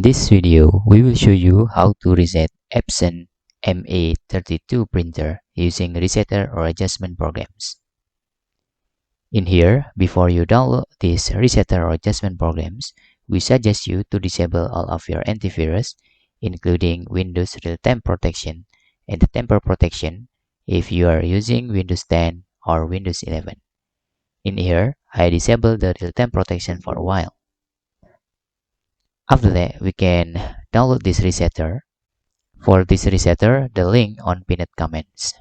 In this video, we will show you how to reset Epson ME32 printer using resetter or adjustment programs. In here, before you download these resetter or adjustment programs, we suggest you to disable all of your antivirus, including Windows real-time protection and the temper protection if you are using Windows 10 or Windows 11. In here, I disabled the real-time protection for a while. After that, we can download this resetter. For this resetter, the link on pinned comments.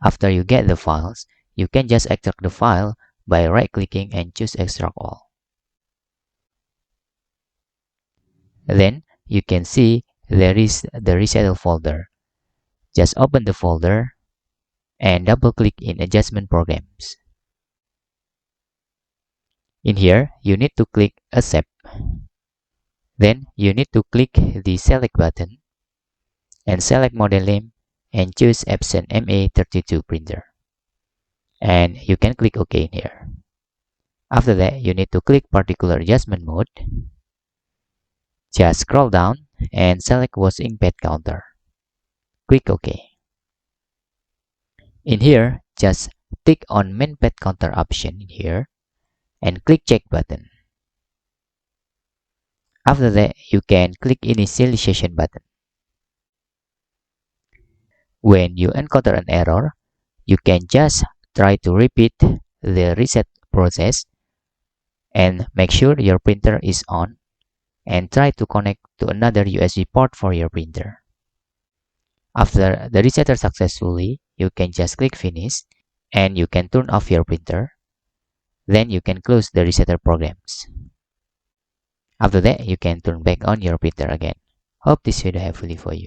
After you get the files, you can just extract the file by right-clicking and choose Extract All. Then, you can see there is the resetter folder. Just open the folder and double-click in Adjustment Programs. In here, you need to click Accept. Then, you need to click the Select button and select model name and choose Epson ME32 Printer. And you can click OK in here. After that, you need to click Particular Adjustment Mode. Just scroll down and select Washing Pad Counter. Click OK. In here, just tick on Main Pad Counter option in here and click Check button. After that, you can click Initialization button. When you encounter an error, you can just try to repeat the reset process and make sure your printer is on and try to connect to another USB port for your printer. After the resetter successfully, you can just click Finish and you can turn off your printer. Then you can close the resetter programs. After that, you can turn back on your printer again. Hope this video helpful for you.